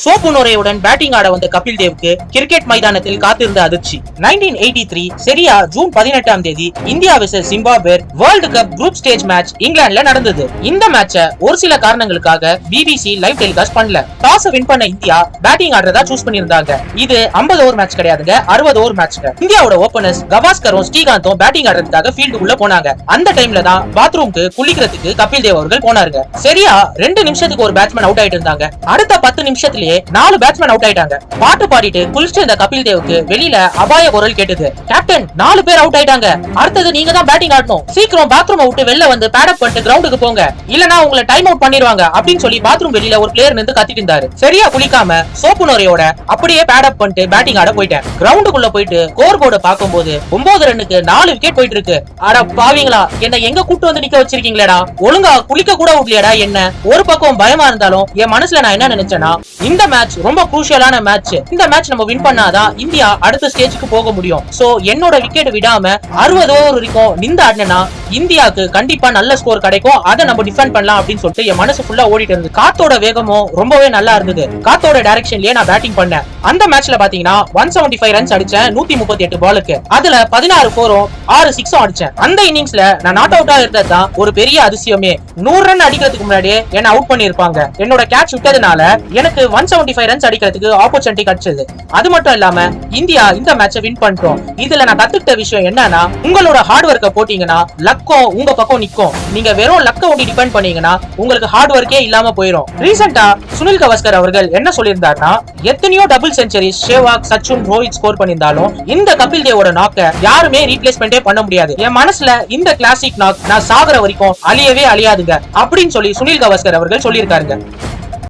Soap நுரையுடன் batting ஆட வந்த Kapil தேவுக்கு cricket மைதானத்தில் காத்திருந்த அதிர்ச்சி. 1983 சரியா ஜூன் 18ஆம் தேதி India vs Zimbabwe world cup group stage match இங்கிலாந்துல நடந்தது. இந்த மேட்சை ஒரு சில காரணங்களுக்காக பிபிசி லைவ் டெலிகாஸ்ட் பண்ணல. டாஸ் வின் பண்ண இந்தியா பேட்டிங் ஆடுறதா சூஸ் பண்ணிருந்தாங்க. இது 50 ஓவர் மேட்ச் கிடையாதுங்க, 60 ஓவர் மேட்ச். இந்தியாவோட ஓபனர்ஸ் கவாஸ்கரும் ஸ்ரீகாந்தும் பேட்டிங் ஆடுறதுக்காக ஃபீல்டுக்குள்ள போனாங்க. அந்த டைம்ல தான் பாத்ரூம்க்கு குளிக்கிறதுக்கு கபில் தேவ் அவர்கள் போனாருங்க. சரியா 2 நிமிஷத்துக்கு ஒரு பேட்ஸ்மேன் அவுட் ஆயிட்டு இருந்தாங்க. அடுத்த 10 நிமிஷத்துல 4 பேட்ஸ்மேன் அவுட் ஆயிட்டாங்க. பாட்டு பாடிட்டு குளிச்சிட்டு இருந்த கபில் தேவுக்கு வெளியில அபாய குரல் கேட்டது. கேப்டன் 4 பேர் அவுட் ஆயிட்டாங்க, அடுத்தது நீங்க தான் பேட்டிங் ஆடணும், சீக்கிரம் பாத்ரூம் விட்டு வெளில வந்து பேட் அப் பண்ணிட்டு கிரவுண்டுக்கு போங்க, இல்லனா உங்களை டைம் அவுட் பண்ணிடுவாங்க அப்படின்னு சொல்லி பாத்ரூம் வெளியில ஒரு பிளேயர் நின்று கத்திட்டு இருந்தாரு. சரியா குளிக்காம சோப்பு நுரையோட அப்படியே பேட் அப் பண்ணிட்டு பேட்டிங் ஆட போயிட்டேன். கிரவுண்டுக்குள்ள போயிட்டு ஸ்கோர் போர்டு பாக்கும்போது 9 ரன்னுக்கு 4 விக்கெட் போயிட்டு இருக்கு. அட பாவீங்களா, என்ன எங்க கூட்டு வந்து நிக்க வச்சிருக்கீங்களேடா, ஒழுங்கா குளிக்க கூட விடலையடா. என்ன ஒரு பக்கம் பயமா இருந்தாலும் என் மனசுல நான் என்ன நினைச்சேன்னா, இந்த மேட்ச் ரொம்ப குரூஷியலான மேட்ச். இந்த மேட்ச் நம்ம வின் பண்ணாதான் இந்தியா அடுத்த ஸ்டேஜ்க்கு போக முடியும். சோ என்னோட விக்கெட் விடாம 60 ஓவர் வரைக்கும் நின்று ஆடினா இந்தியாவுக்கு கண்டிப்பா நல்ல ஸ்கோர் கிடைக்கும், அதை நம்ம டிஃபெண்ட் பண்ணலாம் அப்படின்னு சொல்லிட்டு என் மனசு ஃபுல்லா ஓடிட்டு இருந்தது. காத்தோட வேகமும் ரொம்பவே நல்லா இருந்தது. காத்தோட டைரக்ஷன்லயே நான் பேட்டிங் பண்ணேன். அந்த மேட்ச்ல பாத்தீங்கன்னா 175 ரன்ஸ் அடிச்சேன் 138 பாலுக்கு. அதுல 16 4ம் 6 6ம் அடிச்சேன். அந்த இன்னிங்ஸ்ல நான் நாட் அவுட்டா இருந்ததுதான் ஒரு பெரிய அதிசயமே. 100 ரன் அடிக்கிறதுக்கு முன்னாடியே என்ன அவுட் பண்ணிருப்பாங்க. என்னோட கேட்ச் விட்டதுனால எனக்கு 175 ரன்ஸ் அடிக்கிறதுக்கு ஆப்பர்ச்சுனிட்டி கிடைச்சது. அது மட்டும் இல்லாம இந்தியா இந்த மேட்சை வின் பண்ணிட்டோம். இதுல நான் கத்துக்கிட்ட விஷயம் என்னன்னா, உங்களோட ஹார்ட் ஒர்க்கை போட்டீங்கன்னா லக்கம் உங்க பக்கம் நிக்கும். நீங்க வெறும் லக்க ஒண்டி டிபெண்ட் பண்ணீங்கன்னா உங்களுக்கு ஹார்ட் ஒர்க்கே இல்லாம போயிடும். ரீசெண்டா சுனில் கவாஸ்கர் அவர்கள் என்ன சொல்லியிருந்தாருன்னா, எத்தனையோ double centuries Sehwag, Sachin, Rohit score பண்ணியிருந்தாலும் இந்த கபில் தேவோட நாக்க யாருமே ரீப்ளேஸ்மெண்டே பண்ண முடியாது. என் மனசுல இந்த கிளாசிக் நாக் நான் சாகுற வரைக்கும் அழியவே அழியாதுங்க அப்படின்னு சொல்லி சுனில் கவாஸ்கர் அவர்கள் சொல்லியிருக்காருங்க.